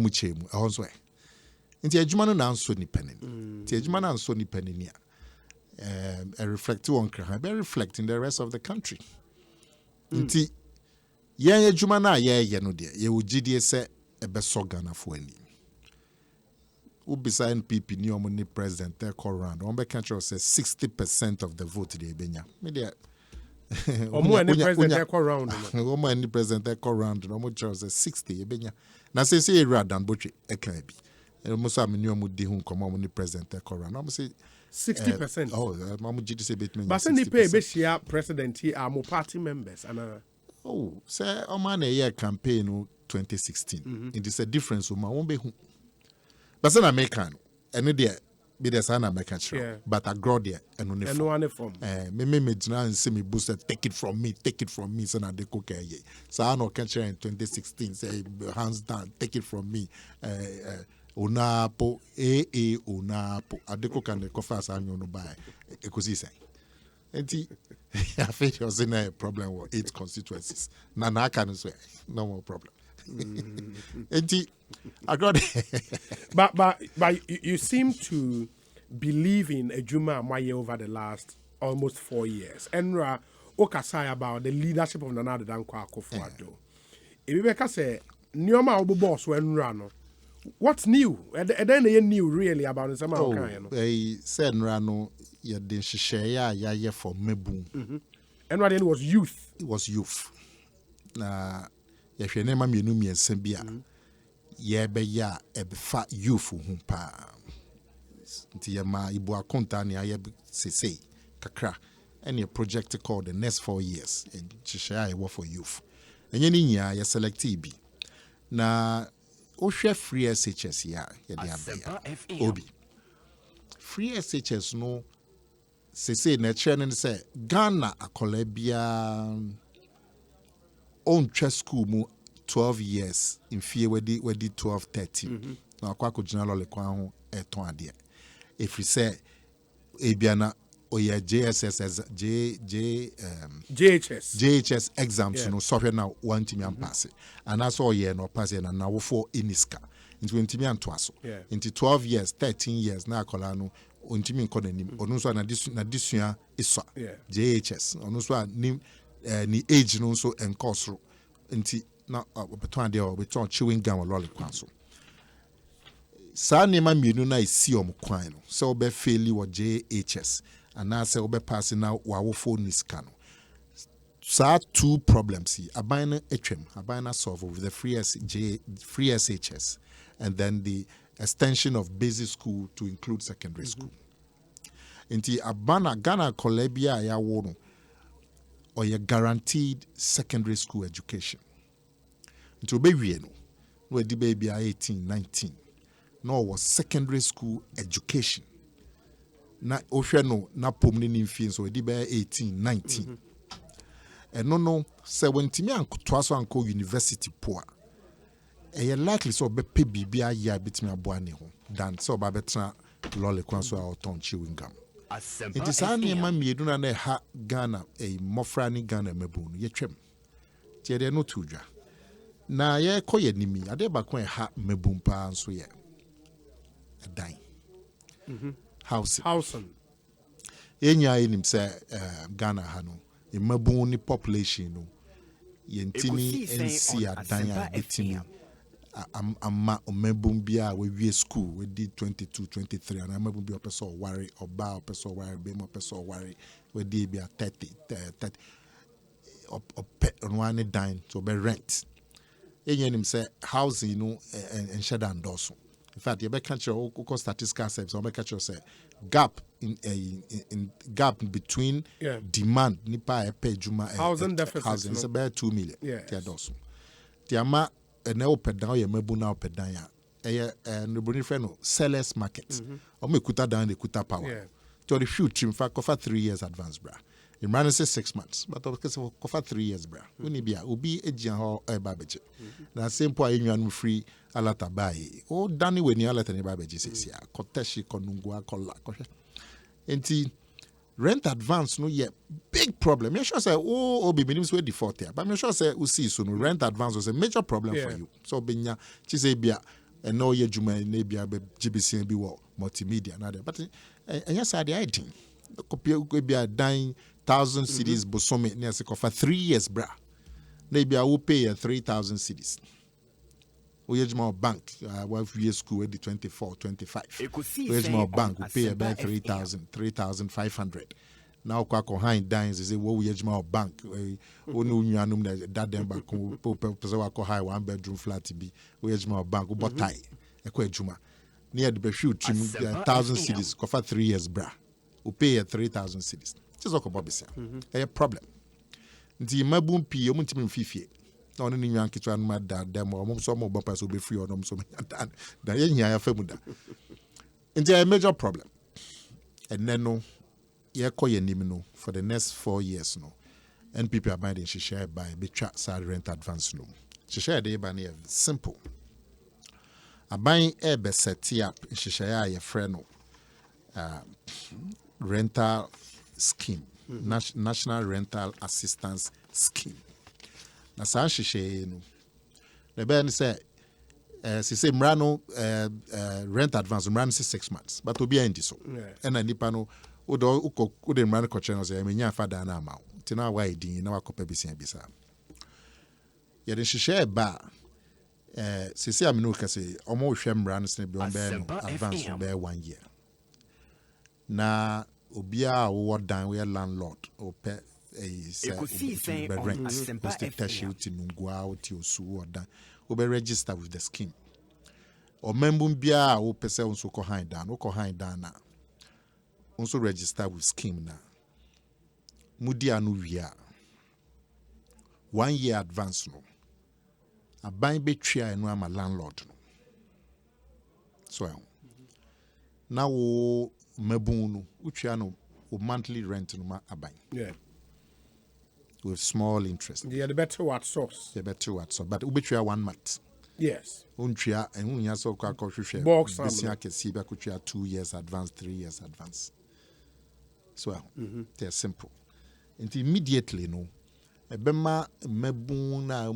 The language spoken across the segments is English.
muchemu also nti adwuma no na nso nipa ni nti adwuma na nso nipa ni reflect on kra be reflecting the rest of the country nti ye adwuma na ye no de ye wogidie se ebe so Ghana fo ani ubisa NPP ni omo ni president there call round on be country say 60% of the vote dey benya me there omo any president there call round omo any president there call round omo chose 60 benya na say area dan botwe e kan bi omo so ameni omo di hu komo omo ni president there call round omo say 60%. Mamu GD say bet me. But say ni pay be share president here are more party members and say o na year campaign 2016. It is a difference o ma won be hu. But say na American eno there be the sana American sure. But I grow there eno ne form. Me gina and say me booster take it from me so na dey cook ye. So I no can share in 2016 say hands down take it from me. Onapo onapo adeko kan the coffers anyo no buy ekosi say enti I feel you're in a problem with 8 constituencies na can say no more problem enti I got but you seem to believe in Ejuma Amaye over the last almost 4 years. Enra okasai about the leadership of Nana Dankwa Akufo-Addo ebeka say nioma obo boss Enra no. What's new? And then they new really about some kind. They said Rano ya den shishaya ya for mebu. And what then was youth. It was youth. Na ya shene ma mienu miense bia. Ye be ya e be fa youth pa. Nti ya ma ibu akonta ni aye sese kakra. Any project called the next 4 years. And shishaya wa for youth. Enye ni nya ya select bi. Na Osha free SHS ya Obi. Free SHS no se na training say Ghana akolebia on tra school mu 12 years in fear wedi 12 13. Na akwa ko general le kwa ho eton ade. If we say ebiana oya JHS exams no software na one team and pass it. And that's all year no pass it and now for iniska into intimi antoaso into 12 years 13 years na akola no ontimi nko nanim onu so na disua iswa JHS onu so ni age no so enkosro nti na obeton ade obeton chewing gum lolly kwanso sa nema mienu na esi omkwan no so obe faili wo JHS and now say obe pass now wa phone niska no so 2 problems here abina etwem abina solve with the free SHS and then the extension of basic school to include secondary school inti abana Ghana kolebia ya wono or your guaranteed secondary school education into baby no we di baby 18 19 no was secondary school education na ohwe no na pomni ni mfin so di be 18 19 no say when timi ankoto so anko university poa e likely so be pe bibia ya bitimi aboane ho dan so ba betra lole kwan so auton chewing gum it is an ma miedu na ha Ghana mofra ni Ghana mabu no yetwem tie de no tudwa na ye koye nimi ade ba kon ha mabu pa so ye dan housing enya enim say Ghana ha no mabu ni population no yentini NC adan a bitimi amma omebum bia we wie school we did 22 23 and amebum bia person worry oba person worry be mo person worry we did bia 30 on one dine so be rent eyenim say housing no and shed and also in fact you be catch your statistical service or be catch your say gap in gap between demand nipa e pay juma housing deficit housing is about 2 million tia doso tiama na opedan ya mabu na opedan ya no boni friend no sellers market o me kuta down the kuta power to the future in fact cover 3 years advance bra in run 6 months but because cover 3 years bra uni bia obi ejian ho e ba beje na simple ayenwan free alata bai o dani we ni alata ni ba beje sesia koteshi konungu akola kohwe enti rent advance no ye big problem. You sure say obi minimum we default here. But me sure say we see so no rent advance was a major problem for you. So benya chi say bia and no ye juma maybe a GBC be multimedia another. But yes, I did. Could be a dying 1,000 cities bosome near for 3 years, bra. Maybe I will pay 3,000 cities. We use bank, 1 year school, 24, 25. We use bank, we pay about 3,500. Now, Kwako dines is a wo use bank. We know you know that them back, Papa high 1 bedroom flat be. We use bank, we bought tie, a quajuma. Near the Beshu, 1,000 cities, for 3 years, bra. We pay 3,000 cities. Just like a Bobby said, a problem. The Mabum P, you want to be fifi. On any young kitchen, my dad, them or some more bumpers will be free or no so than the It's a major problem. And then no, you call your name for the next 4 years no. And people are buying she share by Bitra side rent advance no. She share the by simple. A buying a be set up she share your friend rental scheme, National Rental Assistance Scheme. Na saa hyehyɛ no na be say say mrano rent advance mrano 6 months but obi andi so and nipa no udo mrano koche no say menya fada na ama tina wa edin na wakopa bisia bisa ye de hyehyɛ ba say amino ka say omo hwɛ mrano se bi on be no advance be 1 year na obi a wo dan we landlord o pe register with the scheme. Or member bia who pese unso ko high down, na also register with scheme na. Mudi anu wia 1 year advance no. A buy be tria enu ama landlord no. So now mebun no utria no monthly rent no ma aban. Yeah. With small interest. Yeah, the better what source. The better what source. But ubetria 1 month. Yes. Untria and unya so kwa share. Box Bisia ke siba kutria 2 years advance, 3 years advance. So they're simple. And immediately no. Ebema mebu na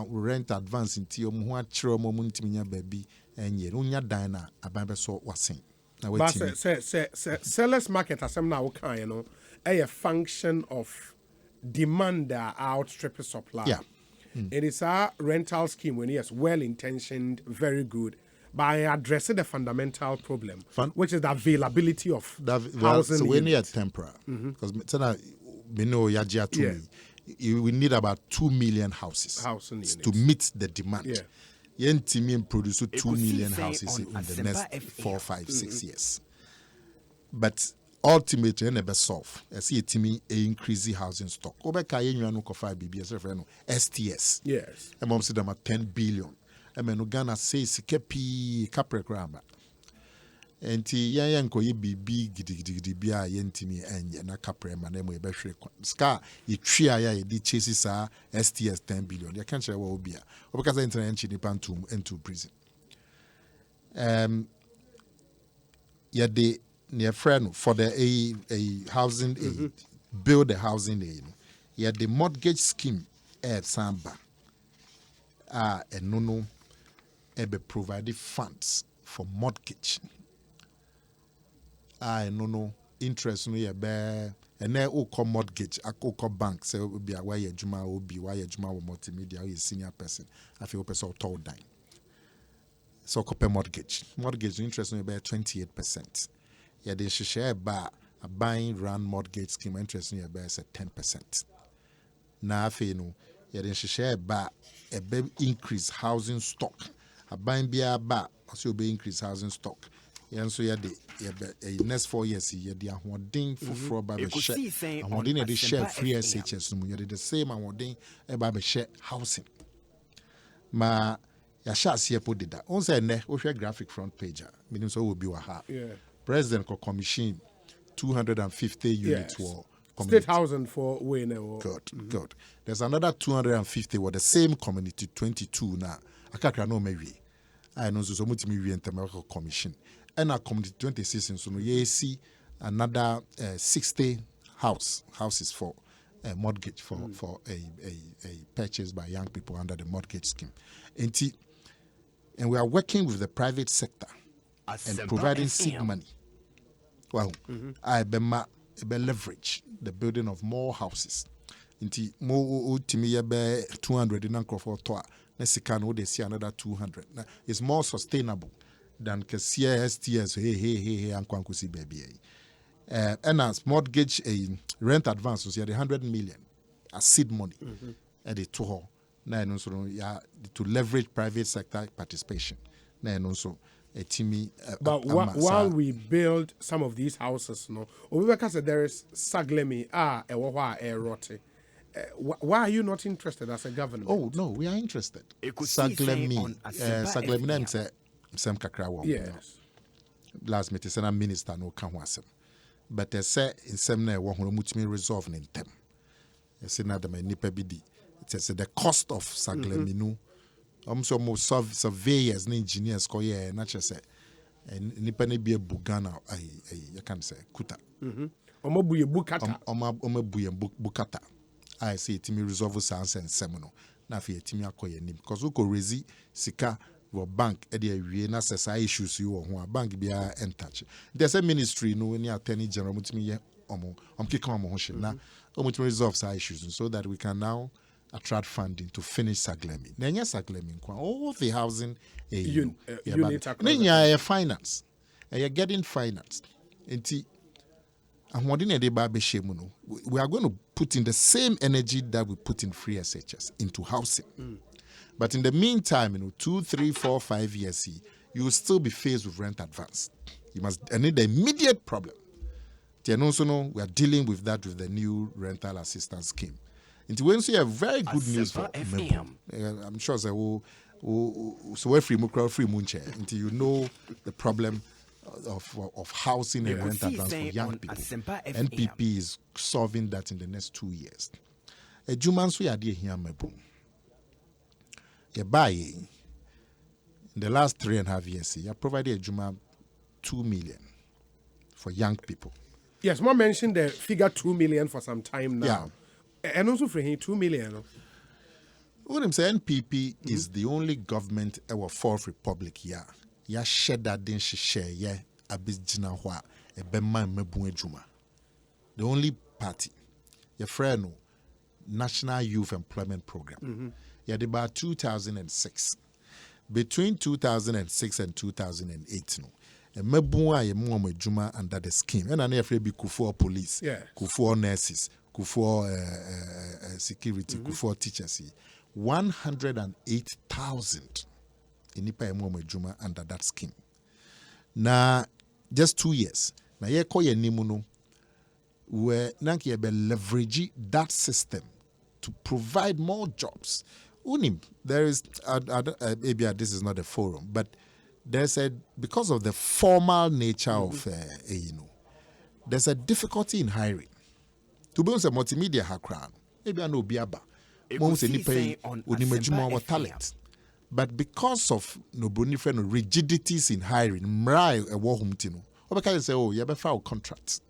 rent advance inti omu ho akire omu ntiminya baby enye unya dan na aban be so wasen. But say sellers market asem na wo kan you know a function of demand outstripping supply. Yeah. It is a rental scheme when yes, well intentioned, very good, by addressing the fundamental problem, which is the availability of housing. So when you're temporary, because we know we need about 2 million houses to meet the demand. Yeah. Yentimi produce 2 million houses in the next 4, 5, 6 years. But ultimately, never solve. I see it me increase the housing stock. Obeka yenyanu kofa BBS refereno STS. Yes. And mom said them 10 billion. And men Ghana says kepi capricorn. And yanko ye bibi gidi bia yentimi enye na capre manemo ye behwe ska ye tria ya ye di chases STS 10 billion. You can't share what obia. Obeka say internet chi nipa into prison. Yeah, the near friend for the a housing aid, build a housing aid. Yeah, the mortgage scheme samba and no ebe provided funds for mortgage. No interest no be and then oko mortgage oko bank say be a why juma obi why juma multimedia or senior person I feel person told dime. So copy mortgage interest no be 28%. Yeah, they should share a buying run mortgage scheme interest in your best at 10%. Now, no, yeah, they should share a big increase housing stock. A buying beer bar, also be increase housing stock. Yeah, so yeah, the next 4 years, yeah, they are holding for fraud by the share. And holding the share free SHS, you're the same and holding about the share housing. Ma, ya shall see a put it that. On say, ne, we share graphic front page, meaning so will be a half. Yeah. President could commission 250 units for state housing for Wayne. Good. There's another 250 with the same community 22 now. I can't know maybe. I know so much me in the commission. And our community 26 in so you see another 60 houses for a mortgage for a purchase by young people under the mortgage scheme. And And we are working with the private sector and providing seed money. Well, I be leverage the building of more houses. Inti mo timi be 200 in for toa. Na sika no they see another 200. Now it's more sustainable than kesia STS hey and kwankusi baby. And as mortgage rent advance was the 100 million as seed money at the to na no ya to leverage private sector participation. Na no so a timmy. But while we build some of these houses, no, because there is saglemi rote. Why are you not interested as a government? Oh no, we are interested. Saglemi name say Sam Kakra. Yes. Last meeting, Senate Minister no can wasem. But they say in some way we mutimi resolve in them. I say na dem nipa bidi. It says the cost of saglemi no. So mo surveyors and engineers ko ye na che say nipa ne bia bugana you can say kuta. Omo buye bukata. Omo buye bukata. I say timi resolve sans and semono. Na fi timi akoye nim because we go rezi sika your bank e dey awie na sesa issues you ho bank bia entouch. There's a ministry no any attorney general mutimi ye omo kika omo ho hye na mutimi resolve sa issues so that we can now attract funding to finish Saglemi. Nenya Saglemi all the housing unit finance. You're getting financed. We are going to put in the same energy that we put in free SHS into housing. But in the meantime, 2, 3, 4, 5 years, you will still be faced with rent advance. You must need the immediate problem. We are dealing with that with the new rental assistance scheme. It will see a very good news for I'm sure so free munche until you know the problem of housing and rent advance for young people. NPP is solving that in the next 2 years. A Juman so ya here mebum. You buy in the last 3.5 years, you provided a Juma 2 million for young people. Yes, Mom mentioned the figure 2 million for some time now. Yeah. And also for him, 2 million. What I'm saying, NPP is the only government our fourth republic here. Ya share that din share yeah abijina hwa ebema mebu ejuma. The only party. Your friend National Youth Employment Program. Yeah, about 2006. Between 2006 and 2008, no. Mebu a yemu ejuma under the scheme. And I afraid be kufuor police, kufuor nurses. For security, for teachers, 108,000 in Nipa Juma under that scheme. Now, just 2 years. Now, ye call ye nimuno, where nanki be leverage that system to provide more jobs. Unim, there is maybe this is not a forum, but there's because of the formal nature of there's a difficulty in hiring. To be honest, multimedia hakran. Maybe I know biaba. Most any pay unimajuma talent. But because of no rigidities in hiring, mrai a war humtino. Obaka say, oh, you have file contracts.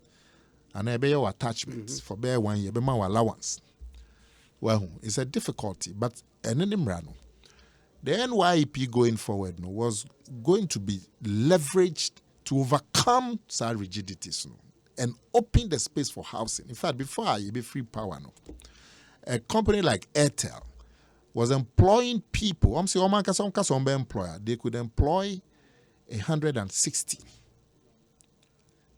And I be your attachments for bear 1 year, be my allowance. Well, it's a difficulty, but an mrano. The NYEP going forward was going to be leveraged to overcome such rigidities. And open the space for housing. In fact, before you be free power, a company like Airtel was employing people. I'm saying, employer. They could employ 160.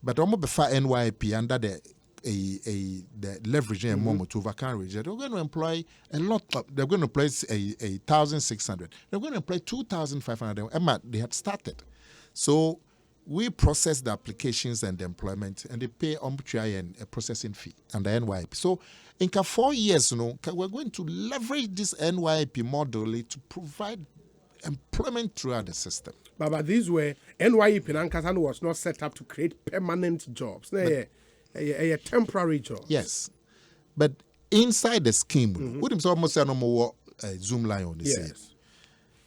But almost before NYP under the leveraging moment to overcome region, they're going to employ a lot. They're going to employ 1,600. They're going to employ 2,500. They had started. So we process the applications and the employment, and they pay and a processing fee and the NYP. So in 4 years, we're going to leverage this NYP model to provide employment throughout the system. But these were NYP Nankasan was not set up to create permanent jobs. A temporary job. Yes. But inside the scheme, what is almost no more Zoom line on this. Yes.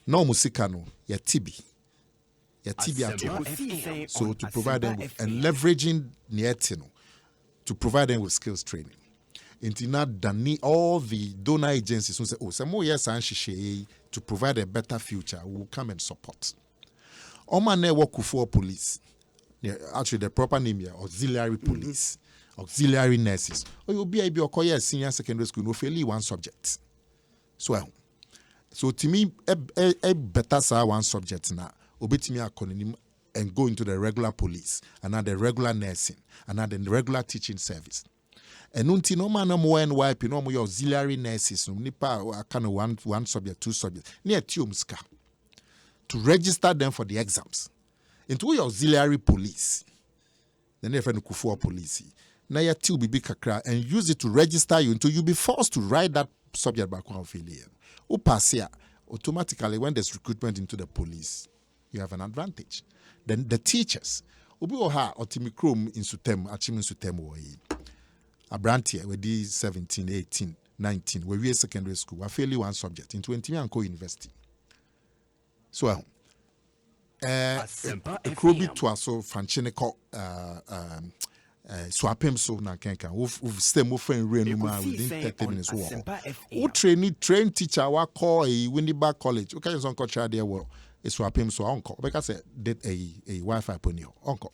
No musikano, ya tibi. So to provide them with, and leveraging Nietino to provide them with skills training. Intina Dani all the donor agencies who say, oh, some more yes and she to provide a better future, we will come and support. Omane work for police. Actually, the proper name here, auxiliary police, auxiliary nurses. Or you'll be able to senior secondary school, no fairly one subject. So to me, a better one subject now. Obetimi akonim and go into the regular police, and now the regular nursing, and now the regular teaching service. And until no man more and wipe, no more auxiliary nurses, no nipa kind of one subject, two subjects, near Tumska, to register them for the exams. Into your auxiliary police, the never kufu police. Now your two be kakra and use it to register you until you be forced to write that subject back on failure. Or pass here automatically when there's recruitment into the police, you have an advantage. Then the teachers, obi oha otimikrom in sutem, achim in sutem woyi. A brand here with these 17, 18, 19, where we are secondary school, we fairly one subject in 20 and co-university. So Krobi to us so Francinico swapem so na kenka we stay mo friend renuma within 30 minutes wo train teacher wa call a Windiba College okay so uncle child there wo swapem so uncle because did a Wi-Fi pony uncle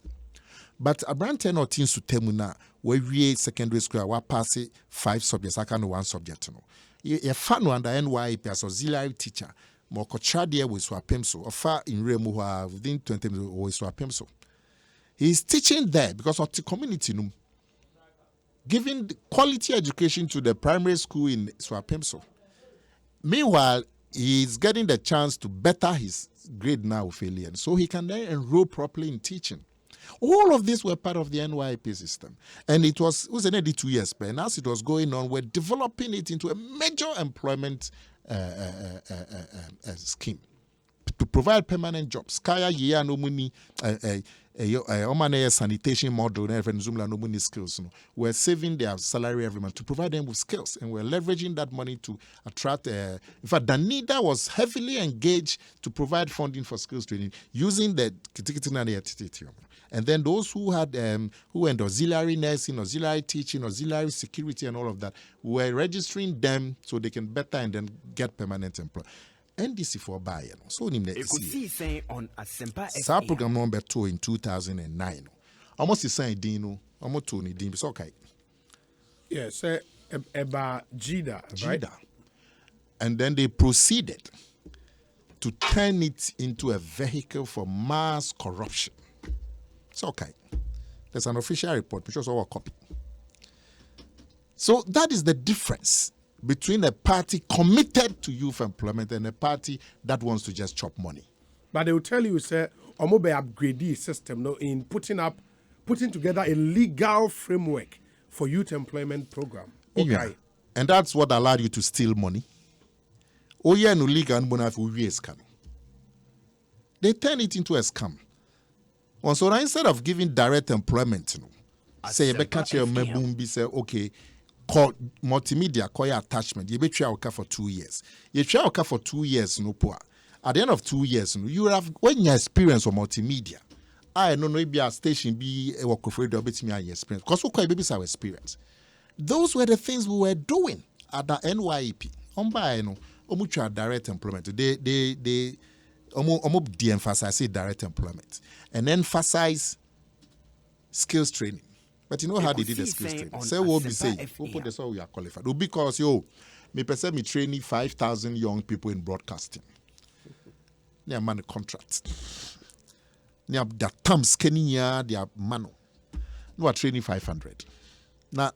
but a brand 10 or 10 to temu na we secondary school wa pass 5 subjects aka no one subject no ye fa no under NYP as auxiliary teacher mo ko child there we swapem so ofa in remu within 20 minutes we swapem so. He's teaching there because of the community, giving quality education to the primary school in Swapemso. Meanwhile, he's getting the chance to better his grade now, failure, so he can then enroll properly in teaching. All of these were part of the NYP system. And it was already 2 years, but and as it was going on, we're developing it into a major employment scheme to provide permanent jobs. Kaya year no money, sanitation model, no money skills. We're saving their salary every month to provide them with skills, and we're leveraging that money to attract. In fact, Danida was heavily engaged to provide funding for skills training using the and then those who had who went auxiliary nursing, auxiliary teaching, auxiliary security, and all of that, were registering them so they can better and then get permanent employment. NDC for buy so on Asempa program number 2 in 2009 almost the same dino almost to ni dim so okay yes about Jida, right? And then they proceeded to turn it into a vehicle for mass corruption. It's okay. There's an official report which was our copy. So that is the difference between a party committed to youth employment and a party that wants to just chop money. But they will tell you, sir, Omobe upgrade the system in putting together a legal framework for youth employment program. Okay. Yeah. And that's what allowed you to steal money. Oh yeah, no legal and scam. They turn it into a scam. So instead of giving direct employment, say say okay. Call multimedia, call your attachment. You be try for 2 years. You try for 2 years, no poor. At the end of 2 years, you have when you experience of multimedia. I know maybe a station be a work for the bit me experience. Because we quite babies our experience. Those were the things we were doing at the NYP. Mutual direct employment. They de-emphasize direct employment and emphasize skills training. But you know how they did the skills training. Say what we say, we put this how we are qualified. Because me person me training 5,000 young people in broadcasting. They man contracts. They have their terms Kenya, their mano. No are training 500. Now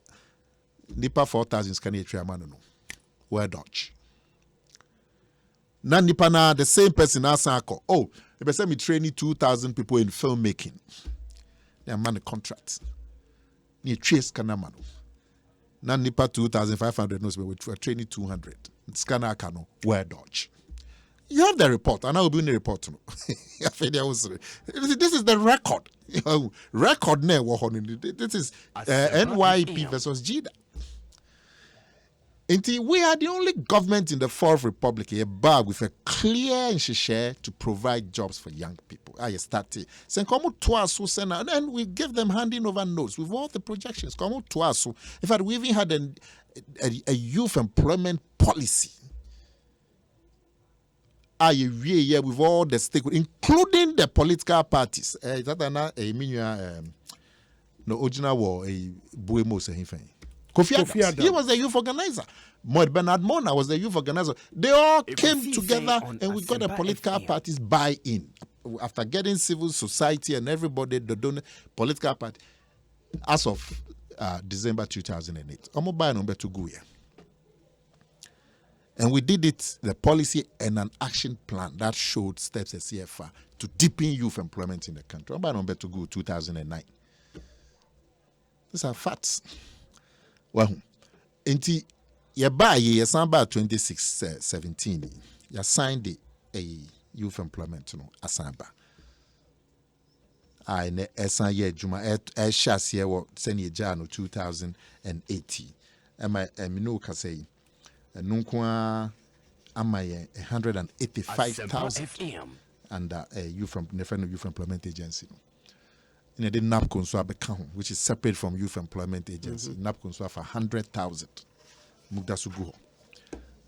nipa 4,000 Kenya train mano no. Where Dutch. Now nipa na the same person asako. Oh, me person me training 2,000 people in filmmaking. They man contracts. Ni trace kanamano. Na nipa 2,500 knows we were training 200. Scanner kano where Dodge. You have the report, and I will be in the report. This is the record. Record ne. This is NYP versus Jida. We are the only government in the Fourth Republic with a clear share to provide jobs for young people. I started. And we give them handing over notes with all the projections. In fact, we even had a youth employment policy. with all the stakeholders, including the political parties. No original war Buemo Kofi Adams. He was the youth organizer. Bernard Mona was the youth organizer. They all came together and we got the political parties buy-in. After getting civil society and everybody, the political party, as of December 2008. I'm buying number 2 go here. And we did it, the policy and an action plan that showed steps as CFR to deepen youth employment in the country. I'm buying number 2 go 2009. These are facts. Well, inti ye buy ye samba 2617. You signed a youth employment asamba. I ne esan ye juma e shas ye wo seni jano 2080. Ema emino ka say nunkwa amaye 185,000 under a youth employment agency. In the NAPCO so account, which is separate from youth employment agency. NAPCO so for 100,000. Mugdasuguho.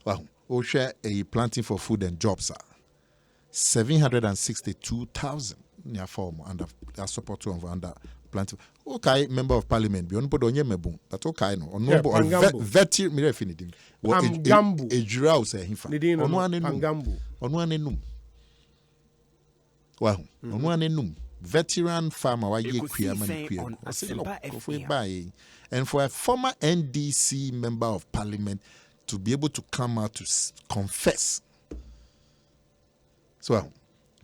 Well, we share a planting for food and jobs. 762,000 near form under that support of under planting. Okay, member of parliament. Beyond Podonye Mebun. That okay no. On veteran me refinity. Pangambu. A jurau say him. Pangambu. On one enum. Well, on one enum. Veteran farmer why ye queer money queer. And for a former NDC member of parliament to be able to come out to confess. So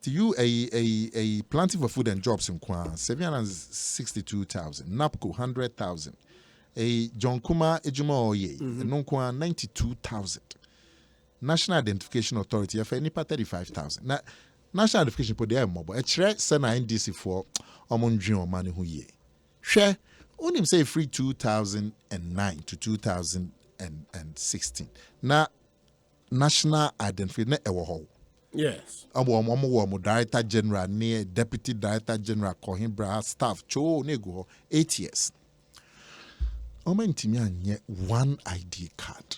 to you a planting for food and jobs in Kwan 762,000, NAPCO 100,000, a John Kuma Ejuma Oye, non Kwan 92,000. National Identification Authority for any 35,000. Now National Identification for the mobile. A share send NDC for Omonjin money who ye. Share only say free 2009 to 2016. Now National Identification ewo. Yes. Director General near Deputy Director General Kohimbra staff cho nego 8 years. Omentimi one ID card.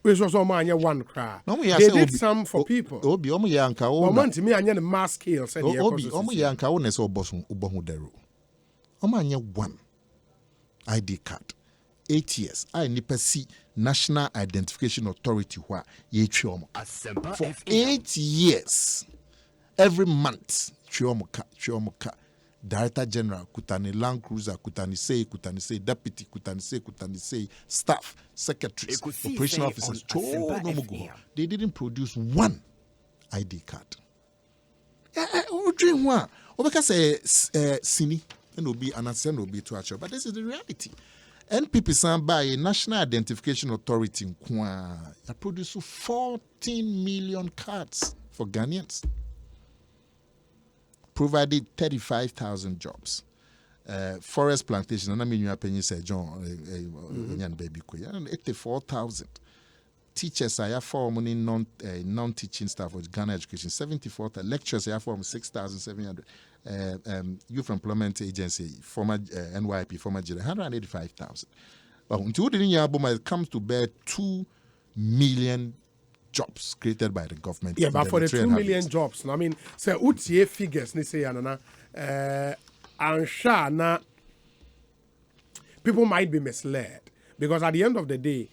Which was all my one cry. They did some for people. Obi omo yanka o. Moment me anya the mass scale said the Obi omo yanka o neso obosun ubohu dero. Omo anya one ID card. 8 years. I nipa see National Identification Authority wha ye chiomo. For 8 years. Every month chiomo ka. Director General, Kutani Land Cruiser, Kutani say, Deputy, Kutani say, staff, secretaries, operational officers. They didn't produce one ID card. Dream one. Because Sini and will be an answer will be to actual, but this is the reality. NPP signed by a National Identification Authority in Kwan produced 14 million cards for Ghanaians. Provided 35,000 jobs. Forest plantation, and I mean you are paying say John baby 84,000. Teachers I have formed in non-teaching staff of Ghana Education 74,000. Lecturers I have formed 6,700. Youth Employment Agency, former NYP, former J 185,000. But until the year it comes to bear 2 million jobs created by the government. Yeah, but for the 2 million jobs, I mean, say UTA figures, they say, and sure, na people might be misled because at the end of the day,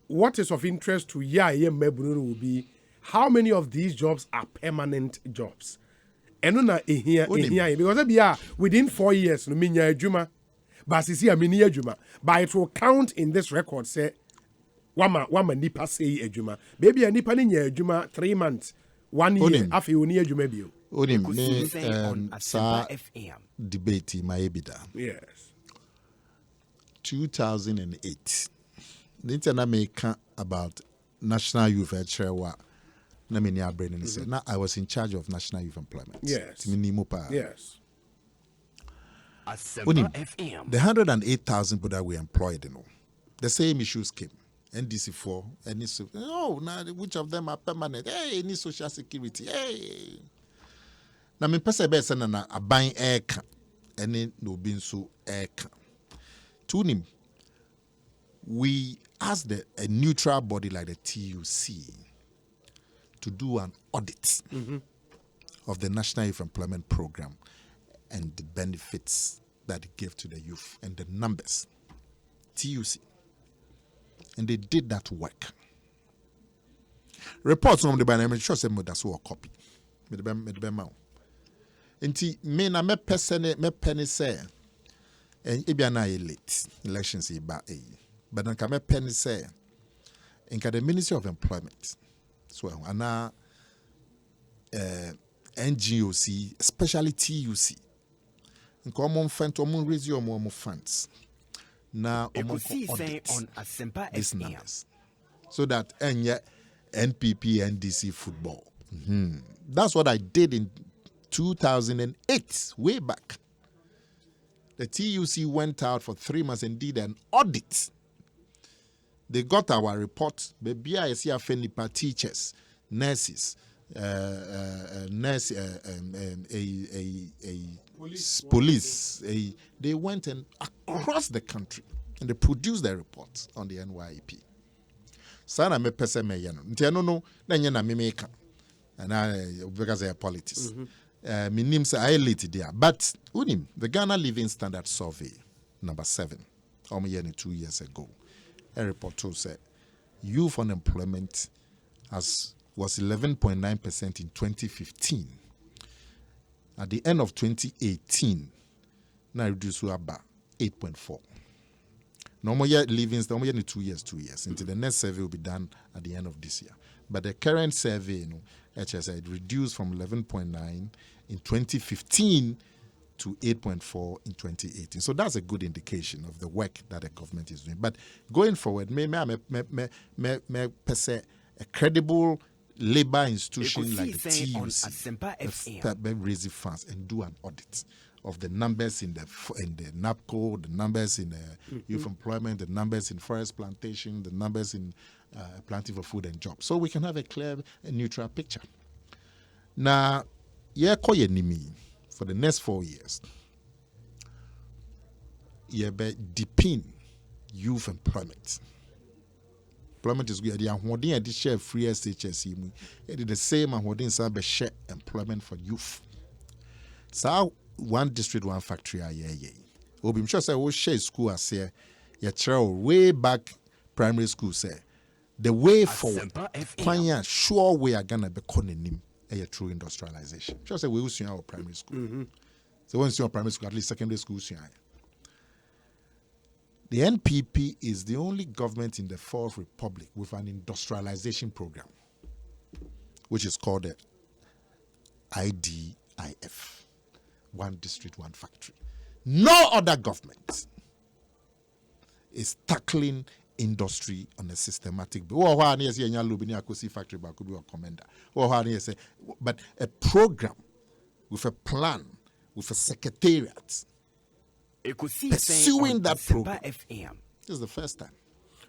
what is of interest to Mebunu will be how many of these jobs are permanent jobs. And here because within 4 years, no minya juma, but see a mini juma, but it will count in this record. Say. Wama nipa say ejuma. Baby a nipa ni nye ejuma 3 months, 1 year. Afi uni ejuma bio. Onim ne sa debate my ebida. Yes. 2008. The internet make about National Youth Edgewa. Na me ni abrene ni say. Now I was in charge of National Youth Employment. Yes. Yes. Onim, the 108,000 people that we employed, the same issues came. NDC4, any so now which of them are permanent? Hey, any social security? Hey, now me pesa be say na aban eka, any no bin so eka. Tunim, we asked a neutral body like the TUC to do an audit of the National Youth Employment Program and the benefits that it gave to the youth and the numbers. TUC. And they did that work. Reports from the banner, sure say that's what copy. Nti me na me person me penny say and ibiana late elections ba but nka me penny say nka the Ministry of Employment so ana NGOC especially TUC nka omo fund omo raise omo funds na omo audit on Asempa these numbers so that NPP NDC football. That's what I did in 2008, way back. The TUC went out for 3 months and did an audit. They got our report. The BISC teachers, nurses, police. They went and across the country and they produced their reports on the NYEP. Sana me pese me yano. Nti no na nyena me meka. And because of politics. My name is late there. But unim, the Ghana Living Standard Survey, number 7, almost 2 years ago, a report said youth unemployment was 11.9% in 2015. At the end of 2018, now reduced to about 8.4. Normal year living, normal 2 years. Until the next survey will be done at the end of this year. But the current survey, HSI reduced from 11.9 in 2015 to 8.4 in 2018. So that's a good indication of the work that the government is doing. But going forward, me per se a credible labor institution like the TUC raise funds and do an audit of the numbers in the NAPCO, the numbers in youth employment, the numbers in forest plantation, the numbers in planting for food and jobs. So we can have a clear and neutral picture. Now, for the next 4 years, be deepen youth employment. Employment is good. The share free SHS. It is the same and be share employment for youth. So one district, one factory. I'm sure say we share school as here. Way back primary school say the way forward. Plan sure we are gonna be calling a true industrialization. Sure say we will see our primary school. So once you primary school, at least secondary school. The NPP is the only government in the Fourth Republic with an industrialization program, which is called the IDIF, one district, one factory. No other government is tackling industry on a systematic basis. But a program with a plan, with a secretariat, pursuing that program. This is the first time.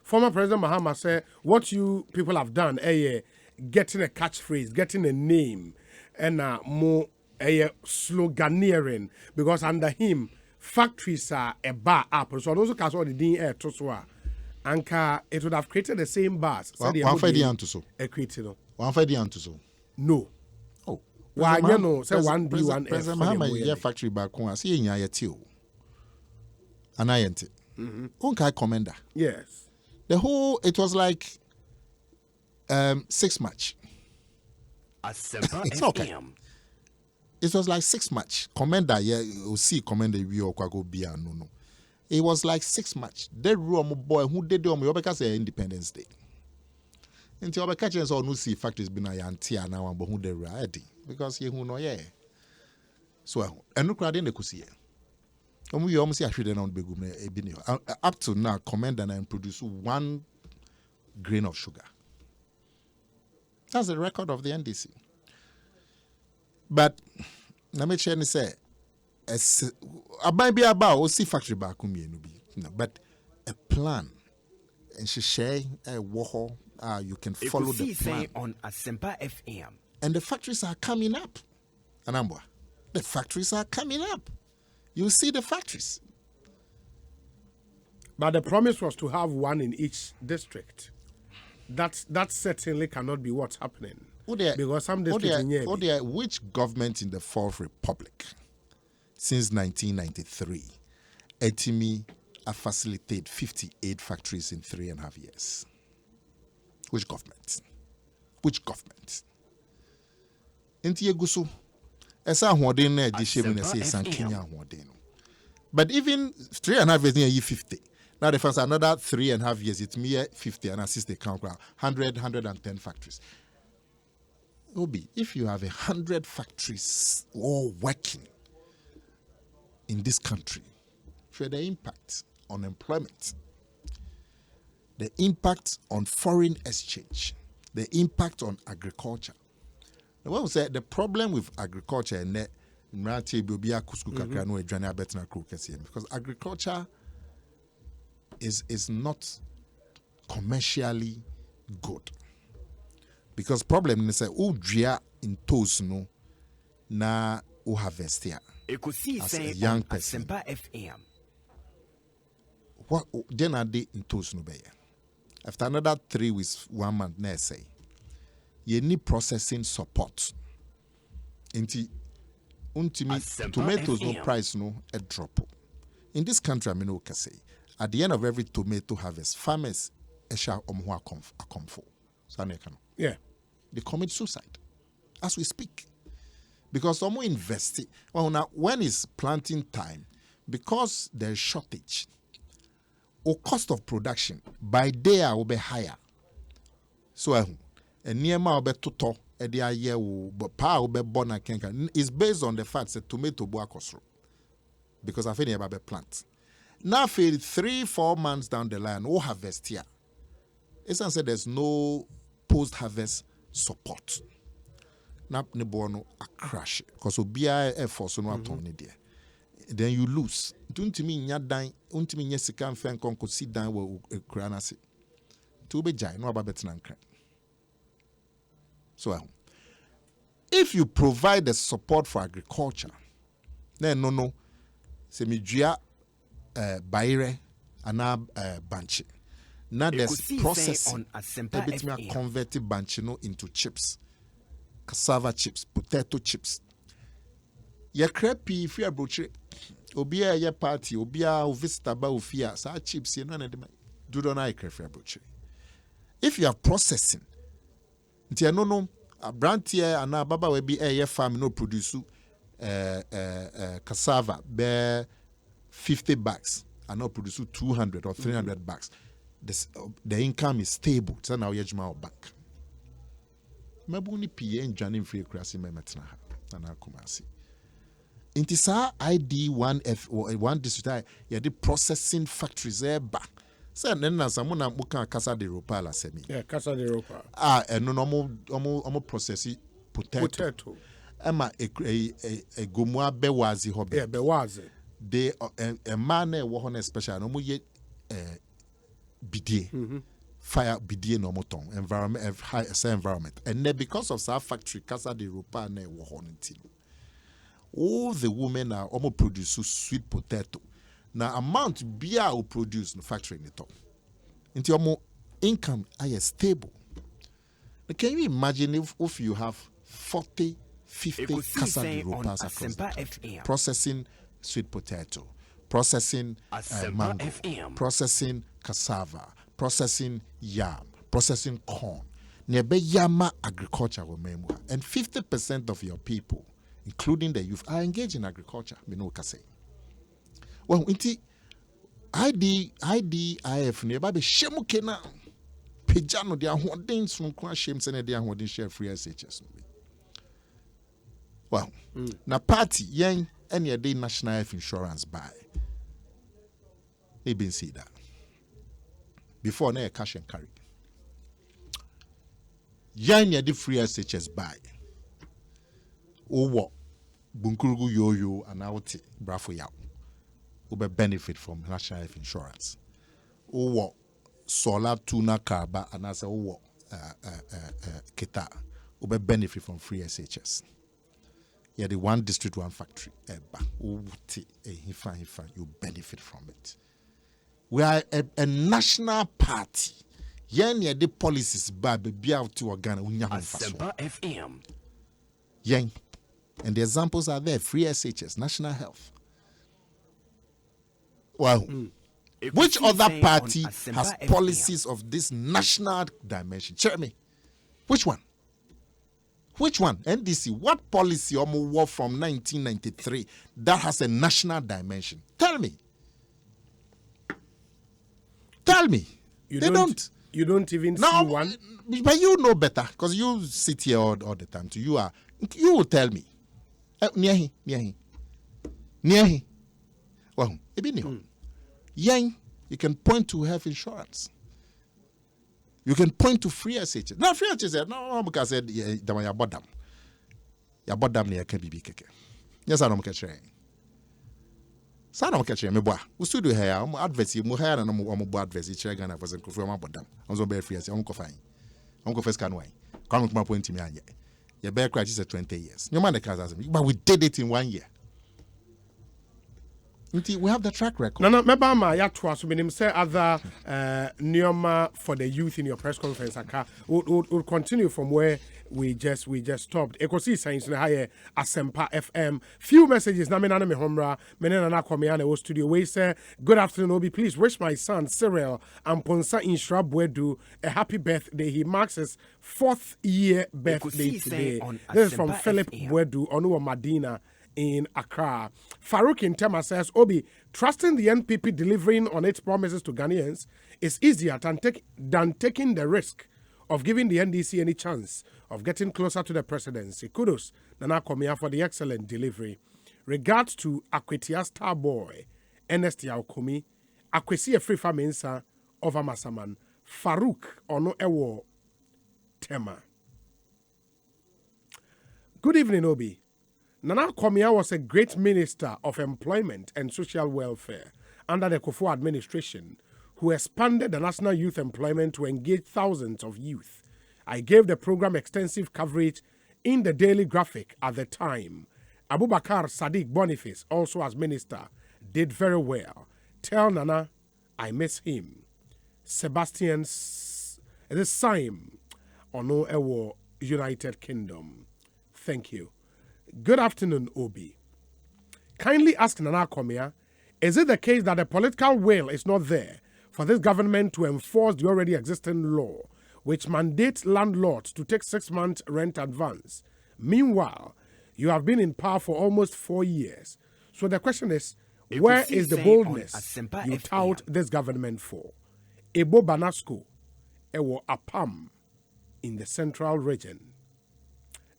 Former President Mahama said, what you people have done, getting a catchphrase, getting a name, and more sloganeering, because under him, factories are a bar up. So those can all the D air to Anka, it would have created the same bars. One for the answer so. One for the answer so. No. Oh. Why you know? Say one D one F. President Mahama, your factory back home. See in your too. And I enter. Okay, commander. Yes. The whole it was like 6 match. It's okay. It was like 6 match. Commander, yeah, you see commander we or go be no. It was like 6 match. They room boy who did the because Independence Day. Until the catchers or no see factories been a yantia now and who they ready because you who know yeah. So and look at the kusi. We almost actually don't be up to now, commander and produce 1 grain of sugar. That's the record of the NDC. But let me say, I might be about see factory back but a plan and she share a war. You can follow the plan on Asempa FM. And the factories are coming up. Anambwa, the factories are coming up. You see the factories. But the promise was to have one in each district. That certainly cannot be what's happening. because some districts which government in the Fourth Republic since 1993 etimi facilitate 58 factories in 3.5 years? Which government? Inti yegusu esa ahoden na edishim na say san Kenya ahoden. But even 3.5 years near 50. Now the first another 3.5 years it's mere 50 and assist the count 110 factories. Obi, if you have 100 factories all working in this country, for the impact on employment, the impact on foreign exchange, the impact on agriculture. The one who said the problem with agriculture and because agriculture is not commercially good. Because problem is that in toes no na u harvest here as a young person. What then are they in toes no be? After another 3 weeks, 1 month, na say you need processing support. Inti tomatoes no price no a drop. In this country, I mean okay say at the end of every tomato harvest, farmers shall comfort. Yeah. They commit suicide as we speak. Because someone invested. Well, now, when it's planting time, because there's shortage, or cost of production, by day will be higher. So, and near my be tuto, but power will be born and can is based on the fact that tomato boa cost. Because I think about plant. Now, 3-4 months down the line, we'll harvest here. It's said there's no post-harvest support. Nap ne bono a crash because obia effort no aton there. Then you lose. Don't mean nya dan, don't mean sika mfen konko sit down wo kura na se. To be jai no aba betina nkra. So if you provide the support for agriculture, then no se mi dua baire ana banche. Now there's processing. Everything converted banchino into chips, cassava chips, potato chips. Ye creepy if you are broche. Obia ye party, obia visitor ba ufia. Sa chips ye none do not like creepy broche. If you are processing, nti no a brand here and a baba will be a farm no produce cassava bear 50 bags and not produce 200 or 300 bags. The income is stable. So now you're my bank. Mabuni PA and Johnny Free Crassi Memetna and Akomea. Intisa ID 1F or 1 district, you the processing factories there back. So then as I'm gonna muka Casa de Ropa la semi. Yeah, Casa de Ropa. And no almost processing potato. Emma a gomwa bewazi hobby. Yeah, bewazi. They a man wahon special no ye bidie fire bidie no moton environment high environment and then because of our factory Casa de Ropa na wahon ntino all the women are almost produce sweet potato now amount beer will produce no factory in the top into your income are stable. Now, can you imagine if you have 40-50 Casa de Ropas across the processing sweet potato, processing mango, processing cassava, processing yam, processing corn. Nebe yama agriculture will member. And 50% of your people, including the youth, are engaged in agriculture. Say. Well, inti IDIF neba be shemu kena pejano dia hoden sunkwa shem sene dia hoden share free SHS. Well, na party yen any day national health insurance buy. They been see that. Before na cash and carry. Yan ya the free SHS buy. Owo bunkurugu yo anawti brafo yaw. Ube benefit from national health insurance. Owo solar tuna karba anasa owo kita. Ube benefit from free SHS. Yeah, the one district, one factory. You benefit from it. We are a national party. Yen ye the policies ba be out to Ghana unya Asempa FM. Yen. And the examples are there. Free SHS, national health. Wow. Which other party has policies of this national dimension? Check me. Which one? Which one? NDC. What policy or war from 1993 that has a national dimension? Tell me. Tell me. They don't. You don't even see one. But you know better because you sit here all the time. So you will tell me. Near he. Well, Yang, you can point to health insurance. You can point to free SHS. Now, free SHS, no, because I said, you bought them. You bought them near KBB. Yes, I don't catch it. So I don't catch it. We still do here. I'm adverse. I'm here and I'm adverse. It's here. Ghana was from about them. I'm so very free. I'm fine. I'm first can why. Come with my point to me. Your bear crisis is 20 years. No man can but we did it in 1 year. We have the track record. No, Mebama, ya twas when him say other Nyoma for the youth in your press conference. We'll continue from where we just stopped. Ekosi science na higher Asempa FM. Few messages na me homra menena na Akomea na studio. We say good afternoon, Obi. Please wish my son Cyril Amponsa Inshra Bwedu a happy birthday. He marks his 4th year birthday today. This is from Philip Bwedu Onuwa Madina in Accra. Farouk in Tema says, Obi, trusting the NPP delivering on its promises to Ghanaians is easier than taking the risk of giving the NDC any chance of getting closer to the presidency. Kudos, Nana Akomea, for the excellent delivery. Regards to Akwetia Star Boy, Ernest Yaokumi, Akwesi Efrifa Mensa of Amasaman, Farouk Ono Ewo Tema. Good evening, Obi. Nana Akomea was a great minister of employment and social welfare under the Kufuor administration, who expanded the national youth employment to engage thousands of youth. I gave the program extensive coverage in the Daily Graphic at the time. Abubakar Sadiq Boniface, also as minister, did very well. Tell Nana I miss him. Sebastian Syme, Ono Ewo, United Kingdom. Thank you. Good afternoon, Obi. Kindly ask Nana Akomea, is it the case that the political will is not there for this government to enforce the already existing law, which mandates landlords to take 6 months rent advance? Meanwhile, you have been in power for almost 4 years. So the question is, where is the boldness you tout this government for? Ebo Banasco, Ewo Apam, in the central region.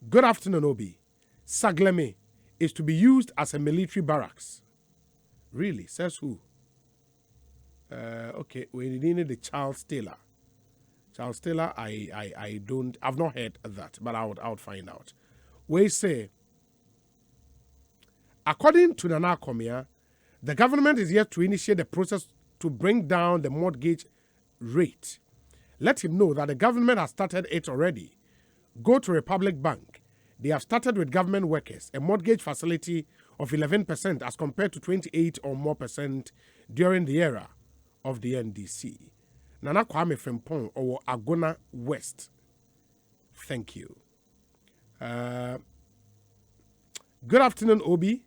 Good afternoon, Obi. Sagleme is to be used as a military barracks. Really? Says who? Okay, we need the Charles Taylor. Charles Taylor, I've not heard that, but I would find out. We say, according to Nana Akomea, the government is yet to initiate the process to bring down the mortgage rate. Let him know that the government has started it already. Go to Republic Bank. They have started with government workers a mortgage facility of 11% as compared to 28 or more percent during the era of the NDC. Nana Kwame Frimpong or Agona West. Thank you. Good afternoon, Obi.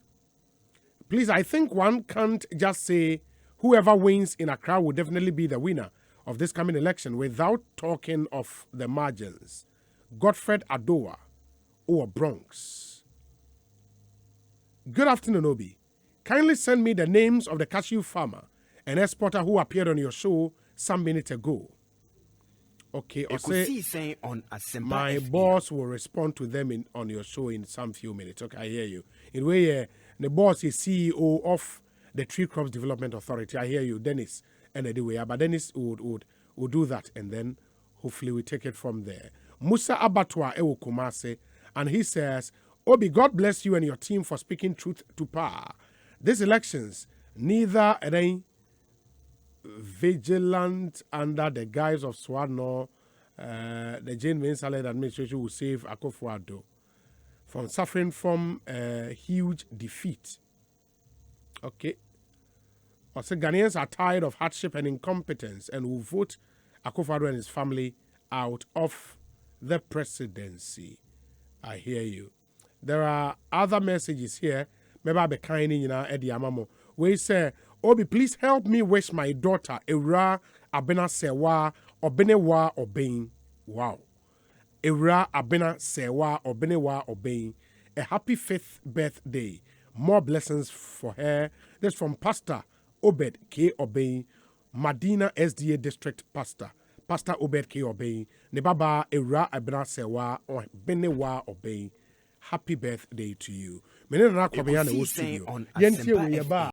Please, I think one can't just say whoever wins in Accra will definitely be the winner of this coming election without talking of the margins. Godfred Adowa or Bronx. Good afternoon, Obi. Kindly send me the names of the cashew farmer and exporter who appeared on your show some minutes ago. Okay, or say my boss will respond to them on your show in some few minutes. Okay, I hear you. In way, the boss is CEO of the Tree Crops Development Authority. I hear you, Dennis. And anyway, but Dennis would do that, and then hopefully we take it from there. Musa Abatwa Ewo Kumase, and he says, Obi, God bless you and your team for speaking truth to power. These elections, neither are vigilant under the guise of Swano, the Jane Vincent administration will save Akufo-Addo from suffering from huge defeat. Okay. Also, Ghanaians are tired of hardship and incompetence and will vote Akufo-Addo and his family out of the presidency. I hear you. There are other messages here. Maybe I'll be kind in Eddie Amamo. We say, Obi, please help me wish my daughter Eura Abena Sewa Obenewa Obein. Wow. Eura Abena Sewa Obenewa Obein. A happy 5th birthday. More blessings for her. This from Pastor Obed K. Obein, Madina SDA District Pastor. Pastor Obed K. Obein. Nebaba Eura Abena Sewa Obenewa Obein. Happy birthday to you. Menena Akomea na studio. Yenti we ba.